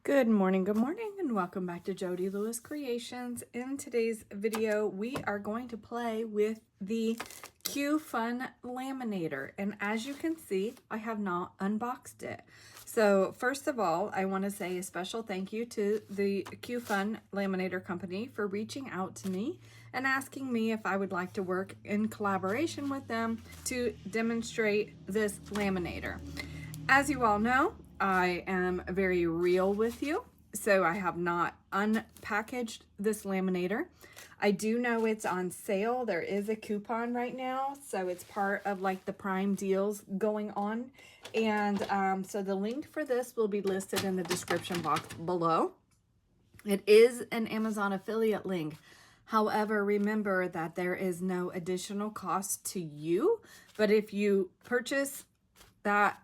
Good morning, and welcome back to Jody Lewis Creations. In today's video, we are going to play with the QFUN Laminator. And as you can see, I have not unboxed it. So first of all, I want to say a special thank you to the QFUN Laminator Company for reaching out to me and asking me if I would like to work in collaboration with them to demonstrate this laminator. As you all know, I am very real with you, so I have not unpackaged this laminator. I do know it's on sale. There is a coupon right now, so it's part of like the Prime deals going on. And so the link for this will be listed in the description box below. It is an Amazon affiliate link. However, remember that there is no additional cost to you, but if you purchase a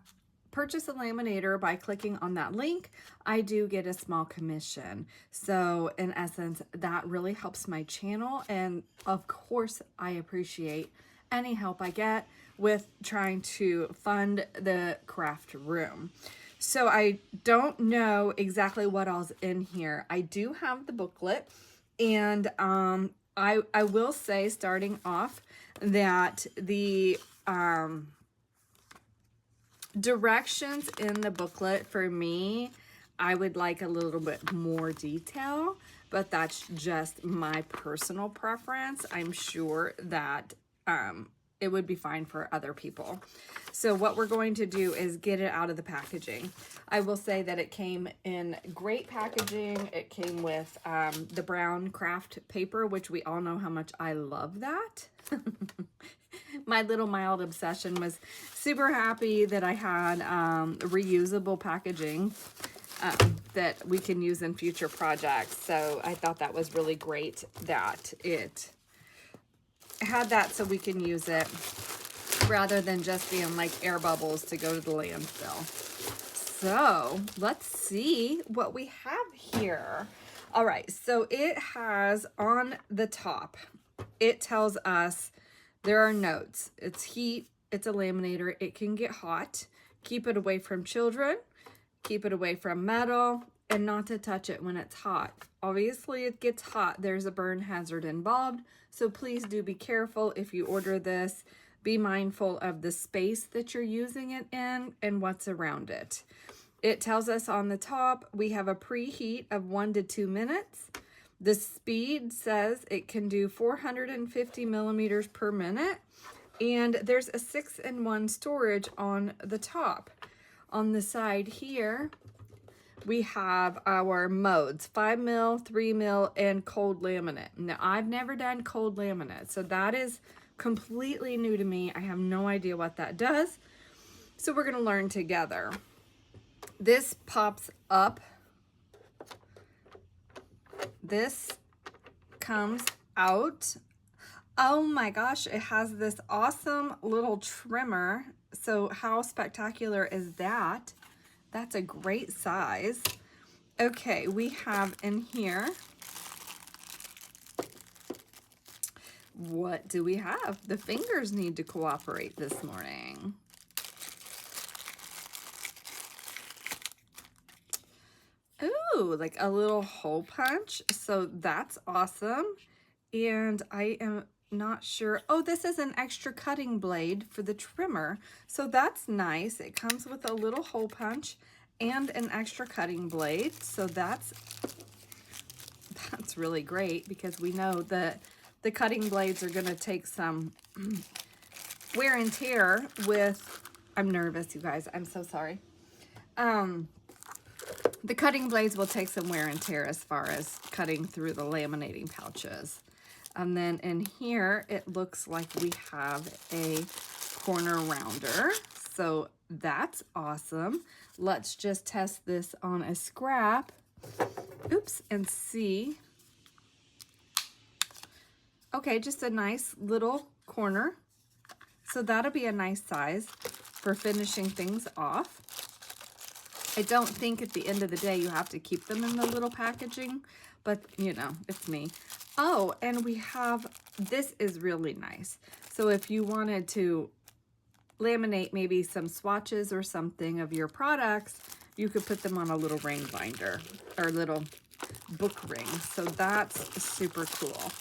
laminator by clicking on that link, I do get a small commission. So in essence, that really helps my channel. And of course, I appreciate any help I get with trying to fund the craft room. So I don't know exactly what all's in here. I do have the booklet, and I will say, starting off, that the directions in the booklet, for me, I would like a little bit more detail, but that's just my personal preference. I'm sure that it would be fine for other people. So what we're going to do is get it out of the packaging. I will say that it came in great packaging. It came with the brown craft paper, which we all know how much I love that. My little mild obsession was super happy that I had reusable packaging that we can use in future projects. So I thought that was really great that it had that so we can use it rather than just being like air bubbles to go to the landfill. So let's see what we have here. All right, so it has on the top, it tells us there are notes. It's heat, it's a laminator, it can get hot. Keep it away from children, keep it away from metal, and not to touch it when it's hot. Obviously it gets hot, there's a burn hazard involved, so please do be careful if you order this. Be mindful of the space that you're using it in and what's around it. It tells us on the top, we have a preheat of 1 to 2 minutes. The speed says it can do 450 millimeters per minute, and there's a 6-in-1 storage on the top. On the side here, we have our modes, 5 mil, 3 mil, and cold laminate. Now, I've never done cold laminate, so that is completely new to me. I have no idea what that does, so we're gonna learn together. This pops up. This comes out. Oh my gosh, it has this awesome little trimmer. So how spectacular is that? That's a great size. Okay, we have in here, what do we have? The fingers need to cooperate this morning. Ooh, like a little hole punch. So that's awesome. And I am not sure. Oh, this is an extra cutting blade for the trimmer. So that's nice. It comes with a little hole punch and an extra cutting blade. So that's really great, because we know that the cutting blades are going to take some wear and tear with, I'm nervous, you guys. I'm so sorry. The cutting blades will take some wear and tear as far as cutting through the laminating pouches. And then in here, it looks like we have a corner rounder. So that's awesome. Let's just test this on a scrap. Oops, and see. Okay, just a nice little corner. So that'll be a nice size for finishing things off. I don't think at the end of the day you have to keep them in the little packaging, but you know, it's me. Oh, and we have, this is really nice. So if you wanted to laminate maybe some swatches or something of your products, you could put them on a little ring binder or little book ring. So that's super cool.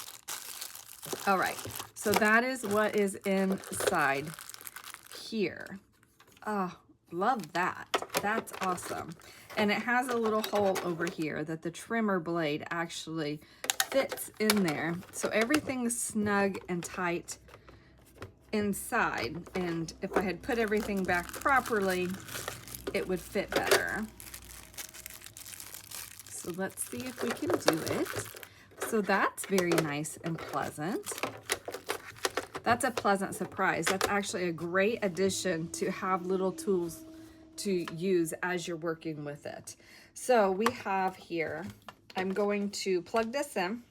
All right, so that is what is inside here. Oh, love that. That's awesome. And it has a little hole over here that the trimmer blade actually fits in there. So everything's snug and tight inside. And if I had put everything back properly, it would fit better. So let's see if we can do it. So that's very nice and pleasant. That's a pleasant surprise. That's actually a great addition to have little tools to use as you're working with it. So we have here, I'm going to plug this in.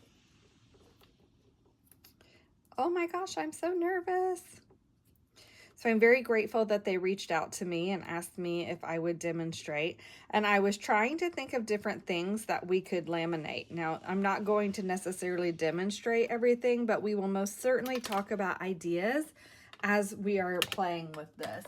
Oh my gosh, I'm so nervous. So I'm very grateful that they reached out to me and asked me if I would demonstrate. And I was trying to think of different things that we could laminate. Now, I'm not going to necessarily demonstrate everything, but we will most certainly talk about ideas as we are playing with this.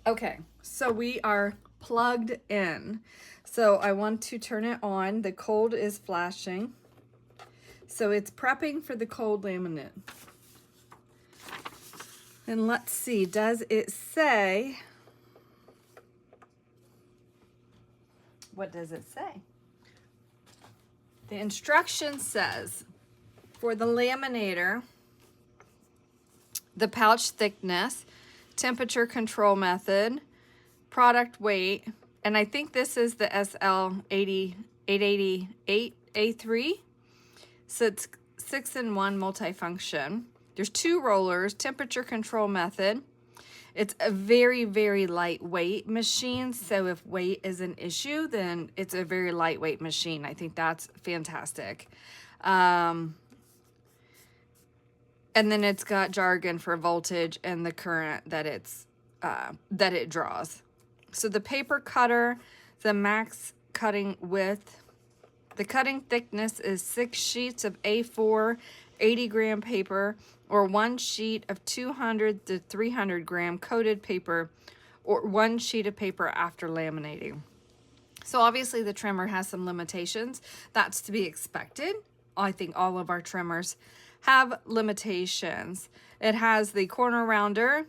Okay, so we are plugged in. So I want to turn it on. The cold is flashing. So it's prepping for the cold laminate. And let's see, does it say, what does it say? The instruction says, for the laminator, the pouch thickness, temperature control method, product weight, and I think this is the SL888A3. So it's 6-in-1 multifunction. There's 2 rollers, temperature control method. It's a very, very lightweight machine. So if weight is an issue, then it's a very lightweight machine. I think that's fantastic. And then it's got jargon for voltage and the current that it draws. So the paper cutter, the max cutting width, the cutting thickness is 6 sheets of A4 80-gram paper or 1 sheet of 200 to 300 gram coated paper or 1 sheet of paper after laminating. So obviously the trimmer has some limitations. That's to be expected. I think all of our trimmers have limitations. It has the corner rounder.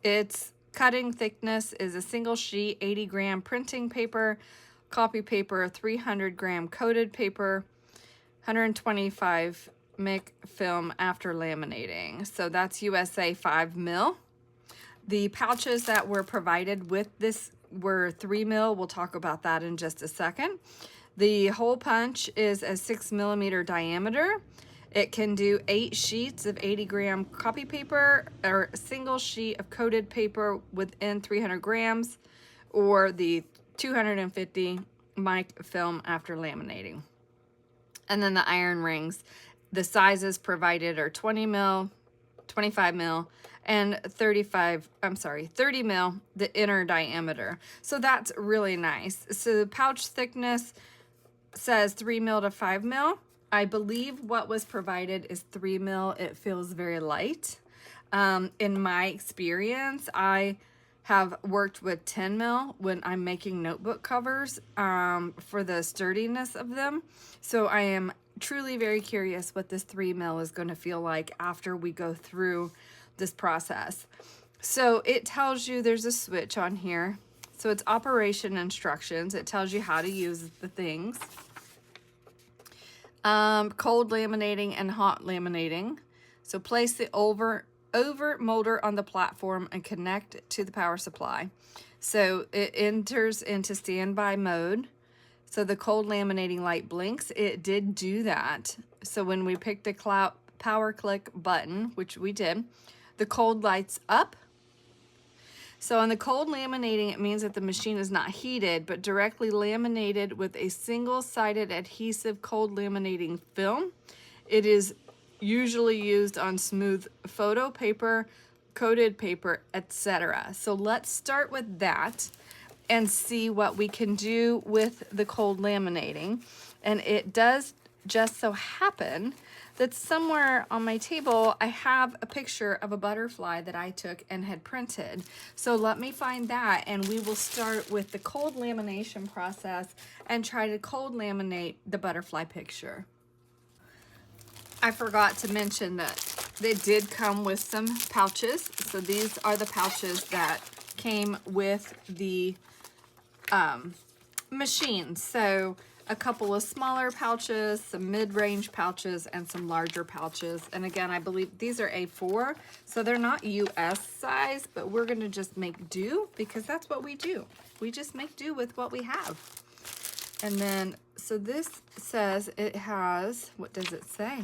Its cutting thickness is a single sheet 80-gram printing paper, copy paper, 300-gram coated paper, 125 mic film after laminating. So that's USA 5 mil. The pouches that were provided with this were 3 mil. We'll talk about that in just a second. The hole punch is a 6mm diameter. It can do 8 sheets of 80-gram copy paper or a single sheet of coated paper within 300 grams or the 250 mic film after laminating. And then the iron rings, the sizes provided are 20 mil, 25 mil, and 30 mil, the inner diameter. So that's really nice. So the pouch thickness says 3 mil to 5 mil. I believe what was provided is 3 mil. It feels very light. In my experience, I have worked with 10 mil when I'm making notebook covers for the sturdiness of them. So I am truly very curious what this 3 mil is going to feel like after we go through this process. So it tells you there's a switch on here. So it's operation instructions. It tells you how to use the things. Cold laminating and hot laminating. So place the over molder on the platform and connect it to the power supply. So it enters into standby mode. So the cold laminating light blinks. It did do that. So when we picked a power click button, which we did, the cold lights up. So on the cold laminating, it means that the machine is not heated, but directly laminated with a single-sided adhesive cold laminating film. It is usually used on smooth photo paper, coated paper, etc. So let's start with that and see what we can do with the cold laminating. And it does just so happen that somewhere on my table I have a picture of a butterfly that I took and had printed. So let me find that, and we will start with the cold lamination process and try to cold laminate the butterfly picture. I forgot to mention that they did come with some pouches. So these are the pouches that came with the machine. So a couple of smaller pouches, some mid-range pouches, and some larger pouches. And again, I believe these are A4, so they're not US size, but we're gonna just make do because that's what we do. We just make do with what we have. And then, so this says it has, what does it say?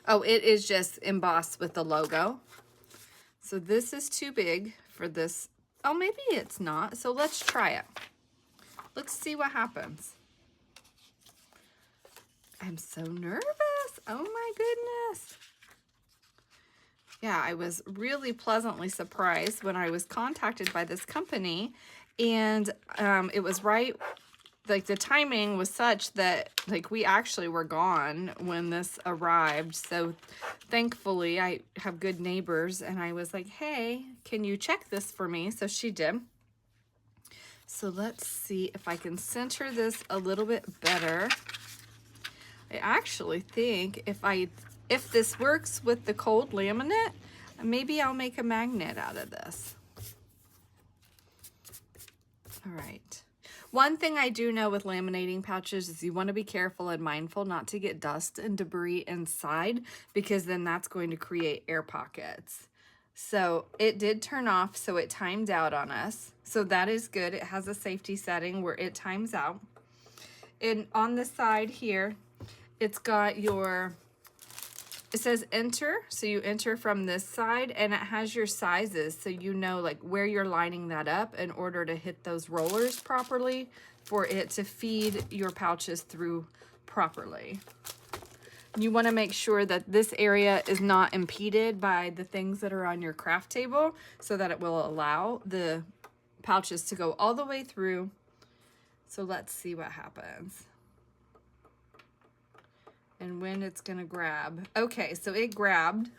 Oh, it is just embossed with the logo. So this is too big for this. Oh, maybe it's not. So let's try it. Let's see what happens. I'm so nervous. Oh my goodness. Yeah, I was really pleasantly surprised when I was contacted by this company, and it was right, like the timing was such that like we actually were gone when this arrived. So thankfully I have good neighbors, and I was like, hey, can you check this for me? So she did. So let's see if I can center this a little bit better. I actually think if this works with the cold laminate, maybe I'll make a magnet out of this. All right. One thing I do know with laminating pouches is you want to be careful and mindful not to get dust and debris inside, because then that's going to create air pockets. So it did turn off, so it timed out on us. So that is good. It has a safety setting where it times out. And on the side here, it's got your, it says enter, so you enter from this side, and it has your sizes, so you know like where you're lining that up in order to hit those rollers properly for it to feed your pouches through properly. You want to make sure that this area is not impeded by the things that are on your craft table, so that it will allow the pouches to go all the way through. So let's see what happens. And when it's gonna grab. Okay, so it grabbed.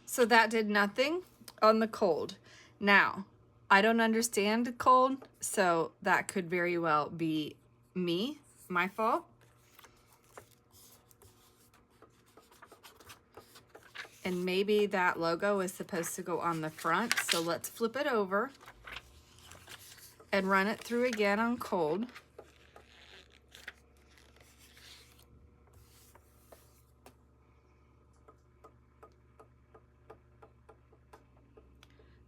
So that did nothing on the cold. Now, I don't understand cold, so that could very well be me, my fault. And maybe that logo is supposed to go on the front, so let's flip it over and run it through again on cold.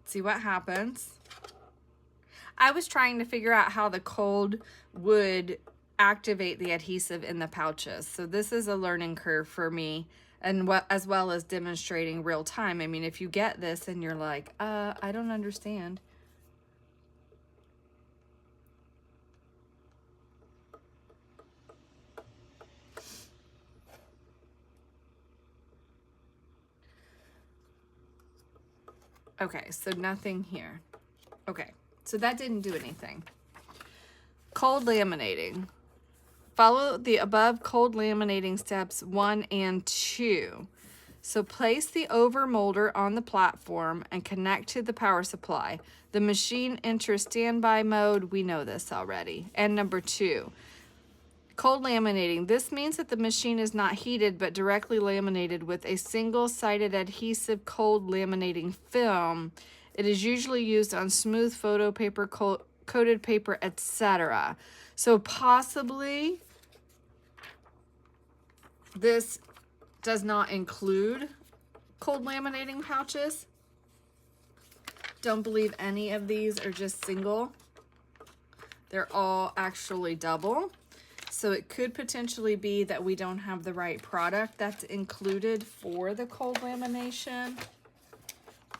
See what happens. I was trying to figure out how the cold would activate the adhesive in the pouches. So this is a learning curve for me, and as well as demonstrating real time. I mean, if you get this and you're like, I don't understand. Okay, so nothing here. Okay, so that didn't do anything. Cold laminating. Follow the above cold laminating steps 1 and 2. So place the overmolder on the platform and connect to the power supply. The machine enters standby mode. We know this already. And number 2, cold laminating. This means that the machine is not heated but directly laminated with a single-sided adhesive cold laminating film. It is usually used on smooth photo paper, coated paper, etc. So possibly this does not include cold laminating pouches. Don't believe any of these are just single. They're all actually double. So So it could potentially be that we don't have the right product that's included for the cold lamination.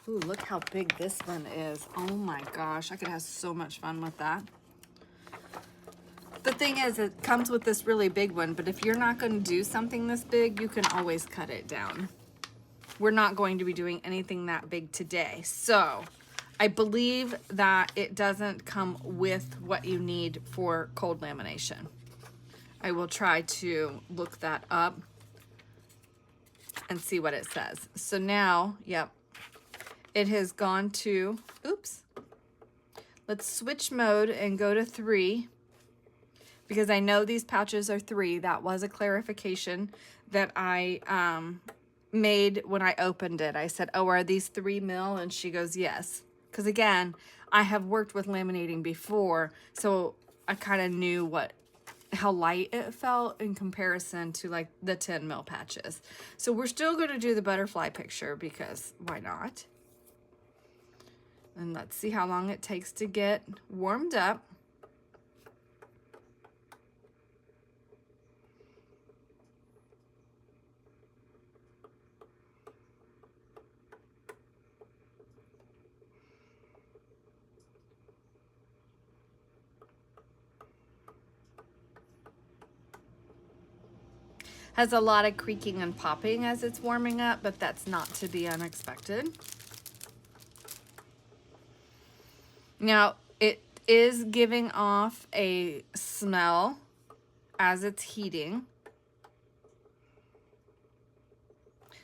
Ooh, look how big this one is. Oh my gosh, I could have so much fun with that. The thing is, it comes with this really big one, but if you're not going to do something this big, you can always cut it down. We're not going to be doing anything that big today. So I believe that it doesn't come with what you need for cold lamination. I will try to look that up and see what it says. So now, yep, it has gone to, oops, let's switch mode and go to 3. Because I know these pouches are 3. That was a clarification that I made when I opened it. I said, oh, are these 3 mil? And she goes, yes. Because again, I have worked with laminating before, so I kind of knew how light it felt in comparison to like the 10 mil patches. So we're still going to do the butterfly picture because why not? And let's see how long it takes to get warmed up. Has a lot of creaking and popping as it's warming up, but that's not to be unexpected. Now, it is giving off a smell as it's heating.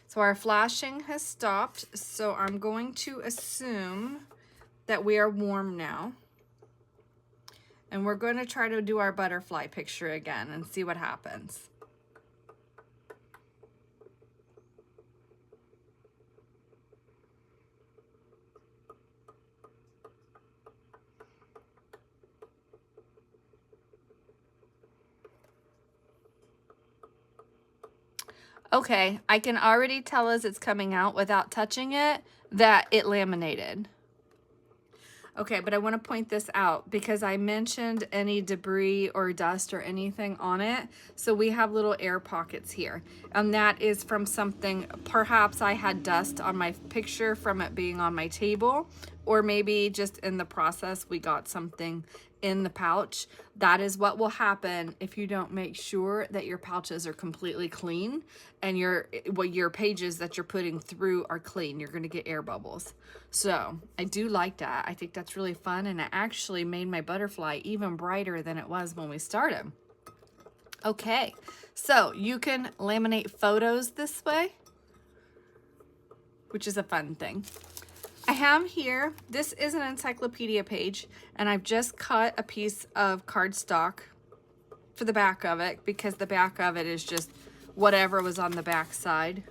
So our flashing has stopped, so I'm going to assume that we are warm now. And we're going to try to do our butterfly picture again and see what happens. Okay, I can already tell as it's coming out without touching it that it laminated. Okay, but I want to point this out because I mentioned any debris or dust or anything on it. So we have little air pockets here. And that is from something, perhaps I had dust on my picture from it being on my table, or maybe just in the process we got something in the pouch. That is what will happen if you don't make sure that your pouches are completely clean and your pages that you're putting through are clean. You're going to get air bubbles. So I do like that. I think that's really fun, and it actually made my butterfly even brighter than it was when we started. Okay, so you can laminate photos this way, which is a fun thing. I have here, this is an encyclopedia page, and I've just cut a piece of cardstock for the back of it because the back of it is just whatever was on the back side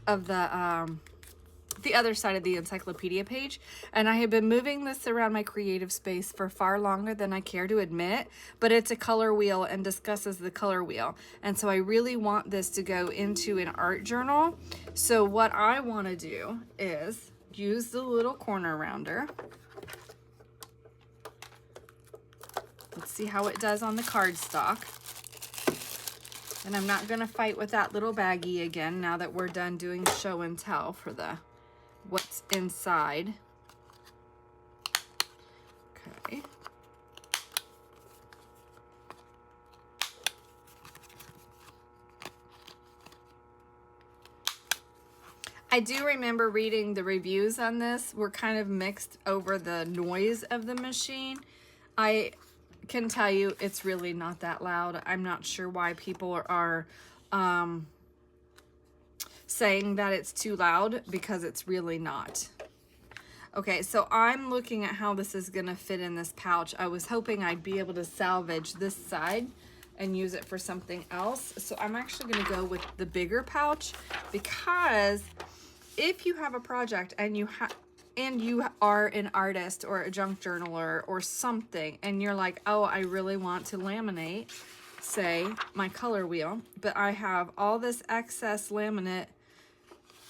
of the other side of the encyclopedia page. And I have been moving this around my creative space for far longer than I care to admit, but it's a color wheel and discusses the color wheel. And so I really want this to go into an art journal. So what I want to do is use the little corner rounder. Let's see how it does on the cardstock. And I'm not going to fight with that little baggie again now that we're done doing show and tell for the what's inside. Okay. I do remember reading the reviews on this were kind of mixed over the noise of the machine. I can tell you it's really not that loud. I'm not sure why people are saying that it's too loud, because it's really not. Okay, so I'm looking at how this is gonna fit in this pouch. I was hoping I'd be able to salvage this side and use it for something else. So I'm actually gonna go with the bigger pouch, because if you have a project and you are an artist or a junk journaler or something, and you're like, oh, I really want to laminate, say, my color wheel, but I have all this excess laminate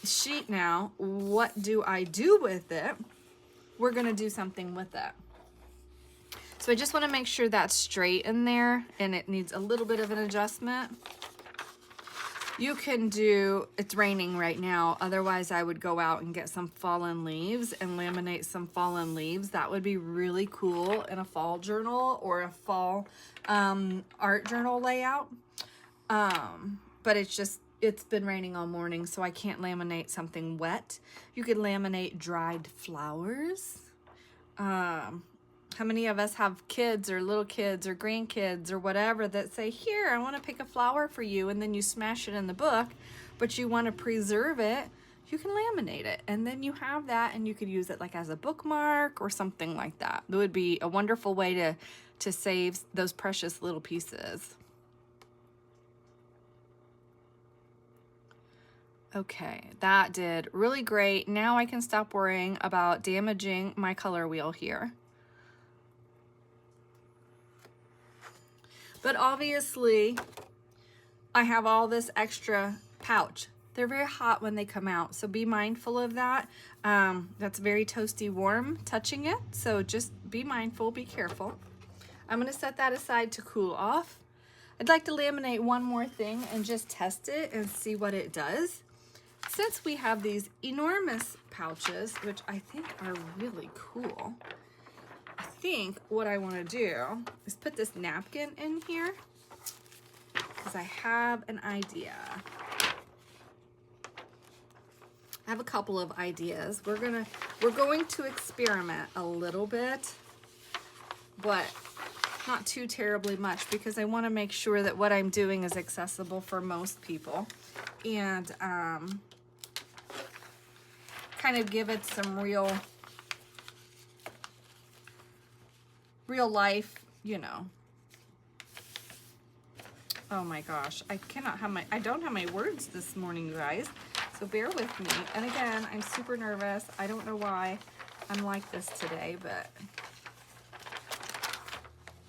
sheet now, what do I do with it? We're gonna do something with it. So I just want to make sure that's straight in there, and it needs a little bit of an adjustment. You can do, it's raining right now, otherwise I would go out and get some fallen leaves and laminate some fallen leaves. That would be really cool in a fall journal or a fall art journal layout. But it's been raining all morning, so I can't laminate something wet. You could laminate dried flowers. How many of us have kids or little kids or grandkids or whatever that say, here, I want to pick a flower for you, and then you smash it in the book, but you want to preserve it, you can laminate it. And then you have that, and you could use it like as a bookmark or something like that. It would be a wonderful way to save those precious little pieces. Okay, that did really great. Now I can stop worrying about damaging my color wheel here. But obviously, I have all this extra pouch. They're very hot when they come out, so be mindful of that. That's very toasty warm touching it, so just be mindful, be careful. I'm gonna set that aside to cool off. I'd like to laminate one more thing and just test it and see what it does. Since we have these enormous pouches, which I think are really cool, I think what I want to do is put this napkin in here because I have an idea. I have a couple of ideas. We're going to experiment a little bit, but not too terribly much, because I want to make sure that what I'm doing is accessible for most people, and kind of give it some real life, you know. Oh my gosh, I don't have my words this morning, you guys, so bear with me. And again, I'm super nervous. I don't know why I'm like this today, but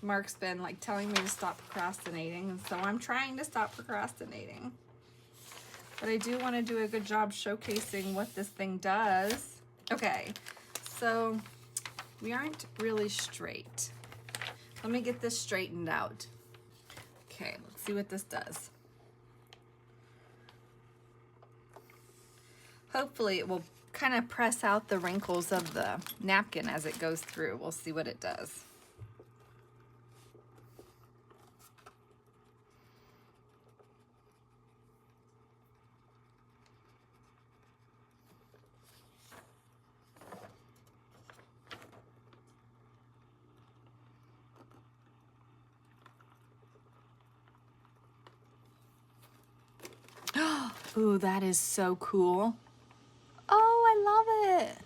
Mark's been like telling me to stop procrastinating, and so I'm trying to stop procrastinating. But I do want to do a good job showcasing what this thing does. Okay, so we aren't really straight. Let me get this straightened out. Okay, let's see what this does. Hopefully it will kind of press out the wrinkles of the napkin as it goes through. We'll see what it does. Ooh, that is so cool. Oh, I love it.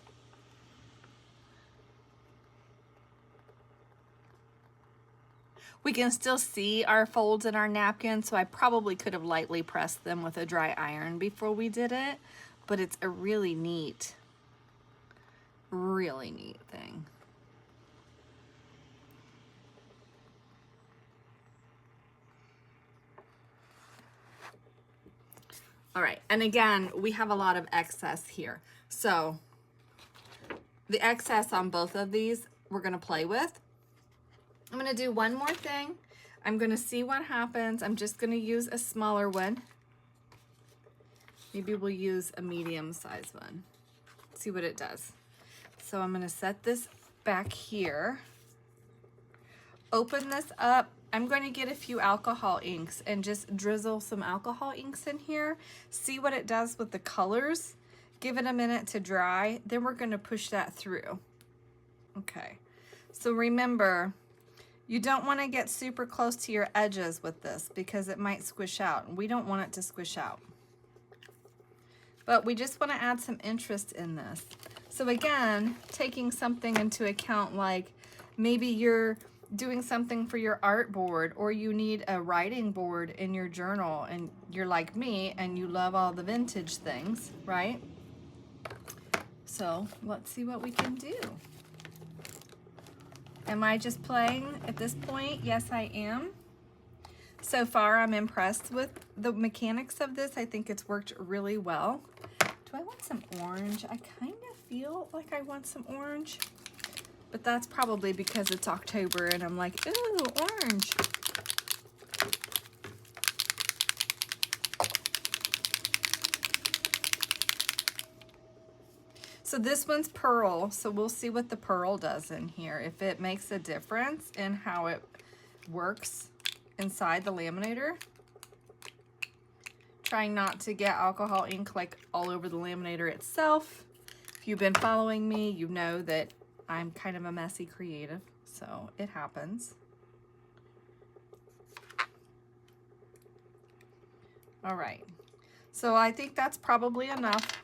We can still see our folds in our napkin, so I probably could have lightly pressed them with a dry iron before we did it, but it's a really neat thing. All right, and again, we have a lot of excess here. So the excess on both of these, we're gonna play with. I'm gonna do one more thing. I'm gonna see what happens. I'm just gonna use a smaller one. Maybe we'll use a medium-sized one. See what it does. So I'm gonna set this back here. Open this up. I'm going to get a few alcohol inks and just drizzle some alcohol inks in here. See what it does with the colors. Give it a minute to dry. Then we're going to push that through. Okay. So remember, you don't want to get super close to your edges with this because it might squish out. We don't want it to squish out. But we just want to add some interest in this. So again, taking something into account, like maybe you're doing something for your art board, or you need a writing board in your journal, and you're like me and you love all the vintage things, right? So let's see what we can do. Am I just playing at this point? Yes, I am. So far, I'm impressed with the mechanics of this. I think it's worked really well. Do I want some orange? I kind of feel like I want some orange. But that's probably because it's October and I'm like, ooh, orange. So this one's pearl, so we'll see what the pearl does in here, if it makes a difference in how it works inside the laminator. Trying not to get alcohol ink like all over the laminator itself. If you've been following me, you know that I'm kind of a messy creative, so it happens. All right, so I think that's probably enough.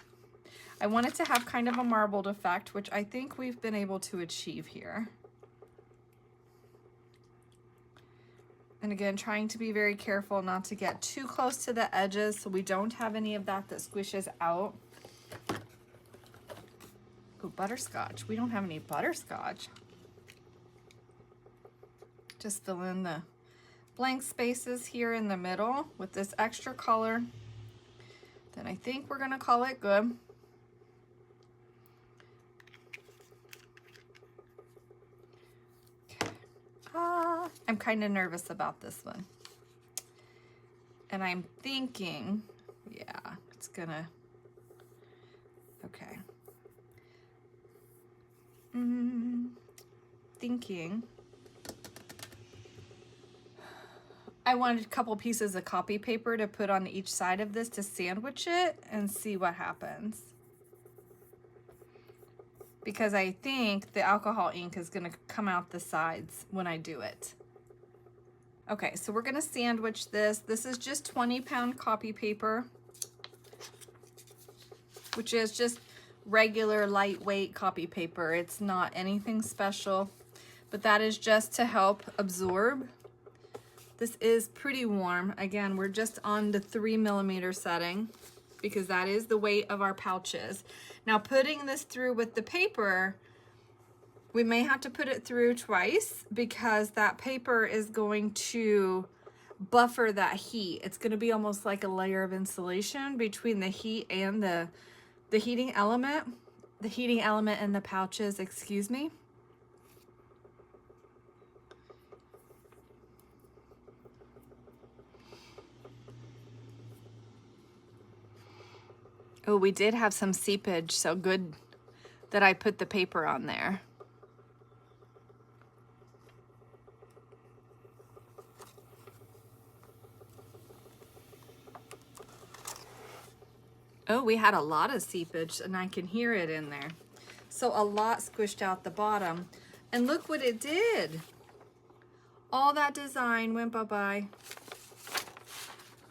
I want it to have kind of a marbled effect, which I think we've been able to achieve here. And again, trying to be very careful not to get too close to the edges so we don't have any of that squishes out. Ooh, butterscotch. We don't have any butterscotch. Just fill in the blank spaces here in the middle with this extra color. Then I think we're gonna call it good. I'm kind of nervous about this one. And I'm thinking, yeah, it's gonna, okay. Thinking, I wanted a couple pieces of copy paper to put on each side of this to sandwich it and see what happens. Because I think the alcohol ink is gonna come out the sides when I do it. Okay, so we're gonna sandwich this. This is just 20-pound copy paper, which is just regular lightweight copy paper. It's not anything special, but that is just to help absorb. This is pretty warm. Again, we're just on the 3mm setting because that is the weight of our pouches. Now putting this through with the paper, we may have to put it through twice because that paper is going to buffer that heat. It's going to be almost like a layer of insulation between the heat and the heating element in the pouches, excuse me. Oh, we did have some seepage, so good that I put the paper on there. Oh, we had a lot of seepage and I can hear it in there. So a lot squished out the bottom. And look what it did. All that design went bye-bye.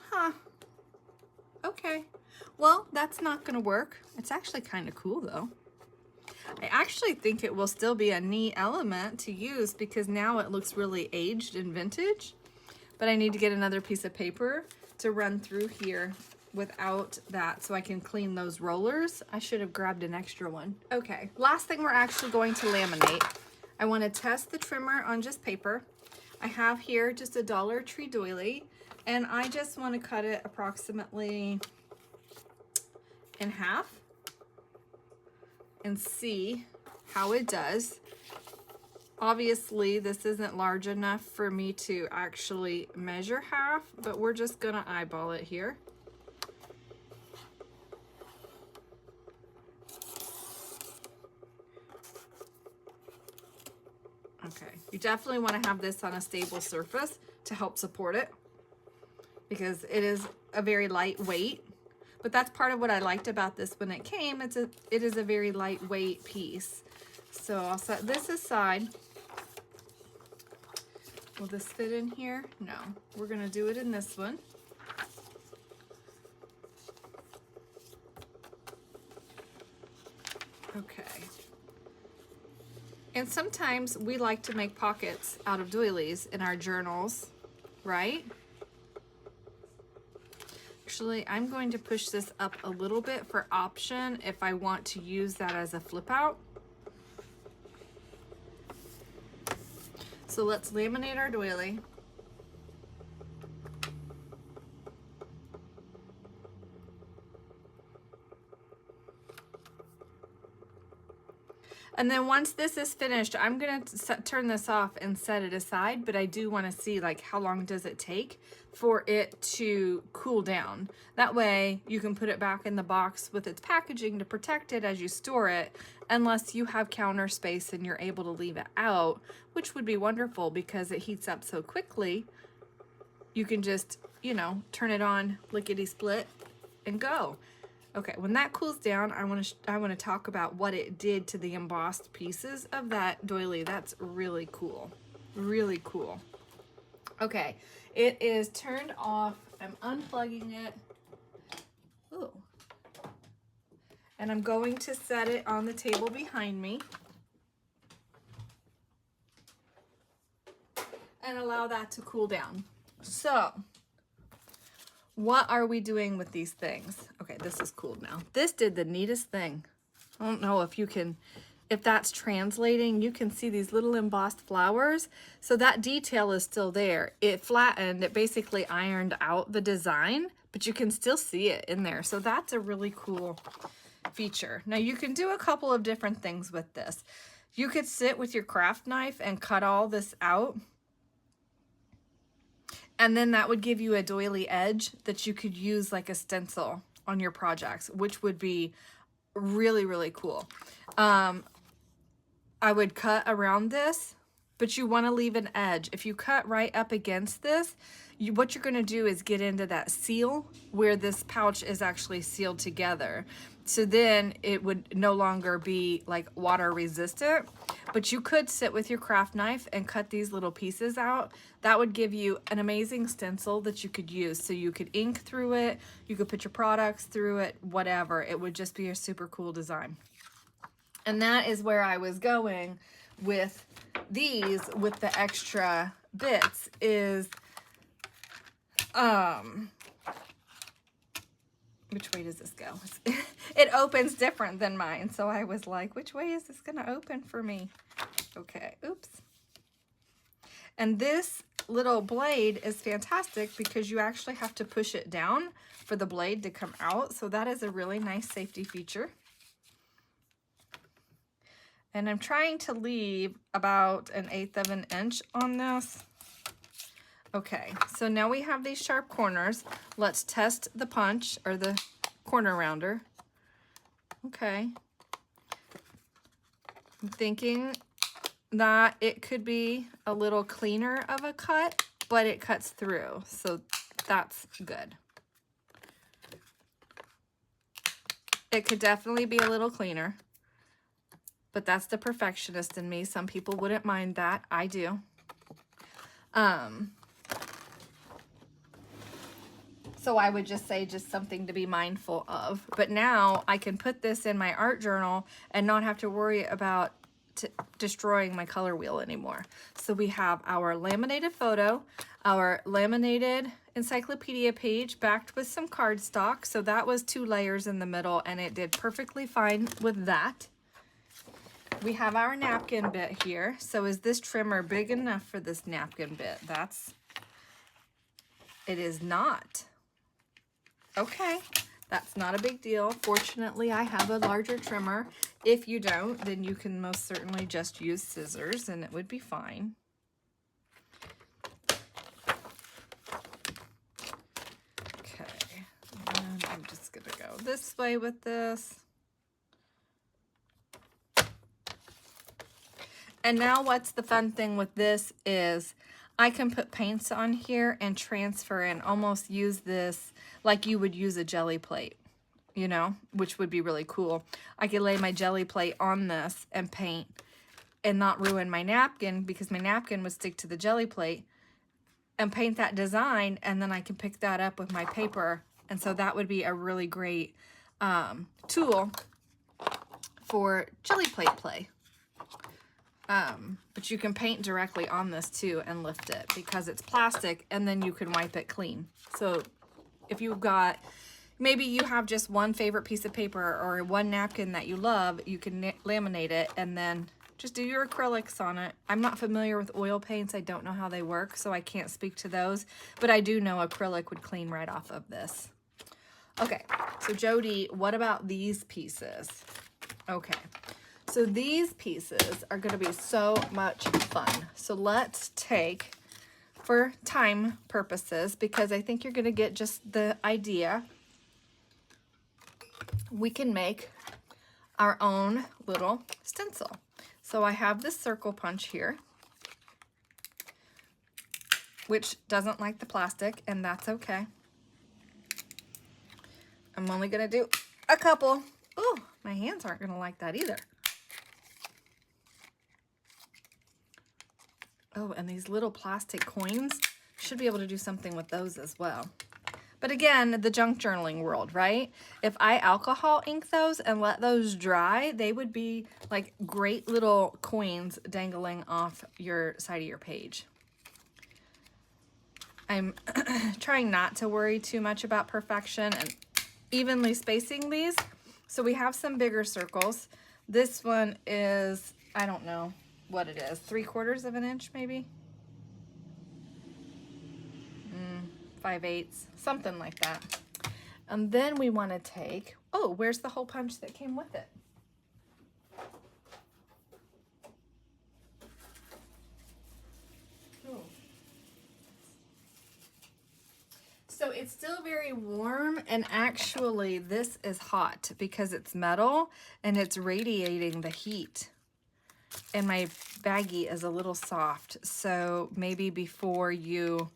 Huh. Okay. Well, that's not gonna work. It's actually kind of cool though. I actually think it will still be a neat element to use because now it looks really aged and vintage. But I need to get another piece of paper to run through here without that so I can clean those rollers. I should have grabbed an extra one. Okay, last thing we're actually going to laminate. I want to test the trimmer on just paper. I have here just a Dollar Tree doily and I just want to cut it approximately in half and see how it does. Obviously, this isn't large enough for me to actually measure half, but we're just gonna eyeball it here. Okay, you definitely want to have this on a stable surface to help support it because it is a very lightweight, but that's part of what I liked about this when it came. It is a very lightweight piece. So I'll set this aside. Will this fit in here? No, we're gonna do it in this one. Okay. And sometimes we like to make pockets out of doilies in our journals, right? Actually, I'm going to push this up a little bit for option if I want to use that as a flip out. So let's laminate our doily. And then once this is finished, I'm gonna turn this off and set it aside, but I do wanna see like how long does it take for it to cool down. That way you can put it back in the box with its packaging to protect it as you store it, unless you have counter space and you're able to leave it out, which would be wonderful because it heats up so quickly. You can just, you know, turn it on, lickety split, and go. Okay, when that cools down, I want to talk about what it did to the embossed pieces of that doily. That's really cool. Really cool. Okay, it is turned off. I'm unplugging it. Ooh. And I'm going to set it on the table behind me and allow that to cool down. So, what are we doing with these things? Okay, this is cooled now. This did the neatest thing. I don't know if you can, if that's translating, you can see these little embossed flowers. So that detail is still there. It flattened, it basically ironed out the design, but you can still see it in there. So that's a really cool feature. Now you can do a couple of different things with this. You could sit with your craft knife and cut all this out. And then that would give you a doily edge that you could use like a stencil on your projects, which would be really, really cool. I would cut around this, but you want to leave an edge. If you cut right up against this, what you're going to do is get into that seal where this pouch is actually sealed together. So then it would no longer be like water resistant, but you could sit with your craft knife and cut these little pieces out. That would give you an amazing stencil that you could use. So you could ink through it, you could put your products through it, whatever. It would just be a super cool design. And that is where I was going with these, with the extra bits, is which way does this go? It opens different than mine, so I was like, which way is this gonna open for me? Okay, oops. And this little blade is fantastic because you actually have to push it down for the blade to come out, so that is a really nice safety feature. And I'm trying to leave about 1/8 of an inch on this. Okay, so now we have these sharp corners. Let's test the punch, or the corner rounder. Okay. I'm thinking that it could be a little cleaner of a cut, but it cuts through, so that's good. It could definitely be a little cleaner, but that's the perfectionist in me. Some people wouldn't mind that. I do. So I would just say just something to be mindful of. But now I can put this in my art journal and not have to worry about destroying my color wheel anymore. So we have our laminated photo, our laminated encyclopedia page backed with some cardstock. So that was 2 layers in the middle and it did perfectly fine with that. We have our napkin bit here. So is this trimmer big enough for this napkin bit? It is not. Okay, that's not a big deal. Fortunately, I have a larger trimmer. If you don't, then you can most certainly just use scissors and it would be fine. Okay, and I'm just gonna go this way with this. And now what's the fun thing with this is I can put paints on here and transfer and almost use this like you would use a jelly plate, you know, which would be really cool. I could lay my jelly plate on this and paint and not ruin my napkin, because my napkin would stick to the jelly plate, and paint that design, and then I can pick that up with my paper. And so that would be a really great tool for jelly plate play. But you can paint directly on this too and lift it because it's plastic, and then you can wipe it clean. So if you've got, maybe you have just one favorite piece of paper or one napkin that you love, you can laminate it and then just do your acrylics on it. I'm not familiar with oil paints. I don't know how they work, so I can't speak to those, but I do know acrylic would clean right off of this. Okay, so Jody, what about these pieces? Okay. So these pieces are going to be so much fun. So let's take, for time purposes, because I think you're going to get just the idea, we can make our own little stencil. So I have this circle punch here, which doesn't like the plastic, and that's okay. I'm only going to do a couple. Oh, my hands aren't going to like that either. Oh, and these little plastic coins, should be able to do something with those as well. But again, the junk journaling world, right? If I alcohol ink those and let those dry, they would be like great little coins dangling off your side of your page. I'm trying not to worry too much about perfection and evenly spacing these. So we have some bigger circles. This one is, I don't know what it is, 3/4 of an inch maybe? 5/8, something like that. And then we want to take, oh, where's the hole punch that came with it? Oh. So it's still very warm, and actually this is hot because it's metal and it's radiating the heat. And my baggie is a little soft, so maybe before you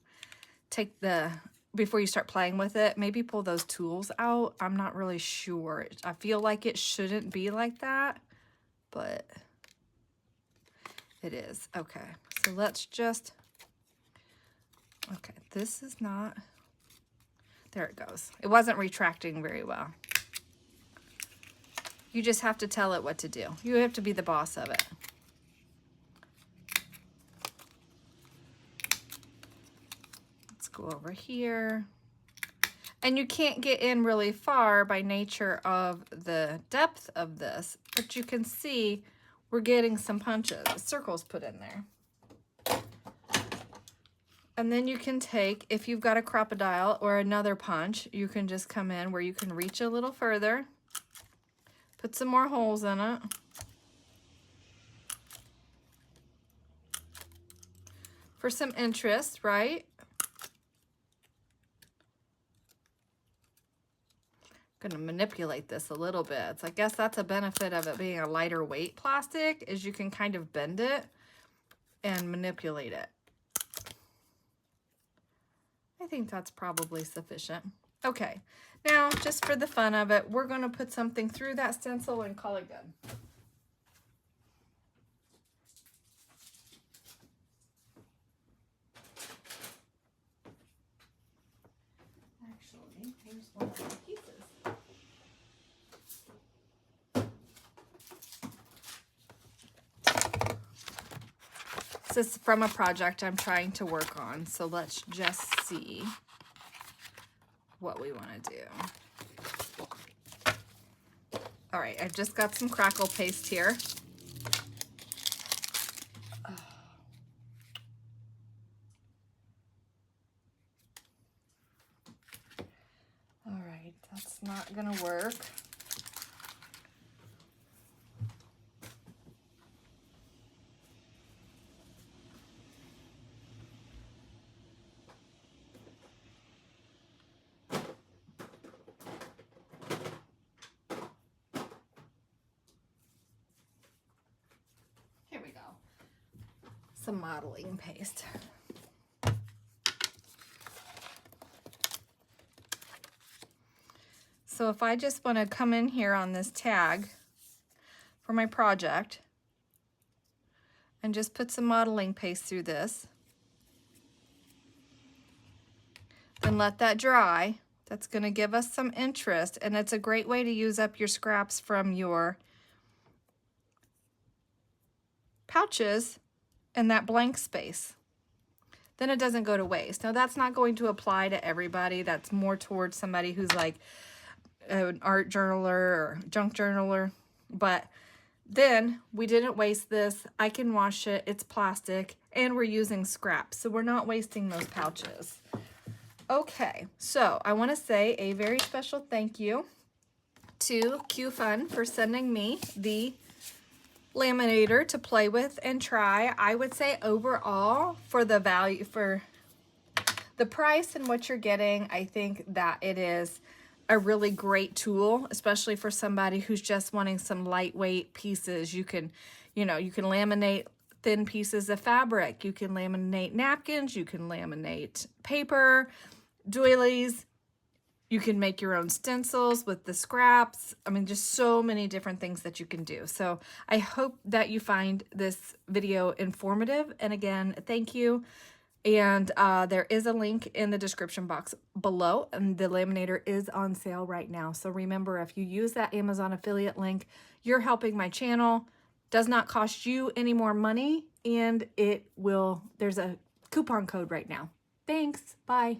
start playing with it, maybe pull those tools out. I'm not really sure. I feel like it shouldn't be like that, but it is. Okay, so let's just, okay, this is not, there it goes. It wasn't retracting very well. You just have to tell it what to do. You have to be the boss of it. Go over here, and you can't get in really far by nature of the depth of this, but you can see we're getting some punches, circles put in there. And then you can take, if you've got a crocodile or another punch, you can just come in where you can reach a little further, put some more holes in it. For some interest, right? Going to manipulate this a little bit. So I guess that's a benefit of it being a lighter weight plastic, is you can kind of bend it and manipulate it. I think that's probably sufficient. Okay, now just for the fun of it, we're going to put something through that stencil and call it good. Actually, here's one of the pieces. This is from a project I'm trying to work on, so let's just see what we want to do. All right, I've just got some crackle paste here. All right, that's not gonna work. Some modeling paste. So if I just want to come in here on this tag for my project and just put some modeling paste through this, then let that dry. That's going to give us some interest, and it's a great way to use up your scraps from your pouches in that blank space. Then it doesn't go to waste. Now that's not going to apply to everybody. That's more towards somebody who's like an art journaler or junk journaler. But then we didn't waste this. I can wash it. It's plastic, and we're using scraps, so we're not wasting those pouches. Okay, so I want to say a very special thank you to QFUN for sending me the laminator to play with and try. I would say overall, for the value, for the price and what you're getting, I think that it is a really great tool, especially for somebody who's just wanting some lightweight pieces. You can, you know, you can laminate thin pieces of fabric. You can laminate napkins. You can laminate paper, doilies. You can make your own stencils with the scraps. I mean, just so many different things that you can do. So I hope that you find this video informative. And again, thank you. And there is a link in the description box below, and the laminator is on sale right now. So remember, if you use that Amazon affiliate link, you're helping my channel. Does not cost you any more money, and it will, there's a coupon code right now. Thanks. Bye.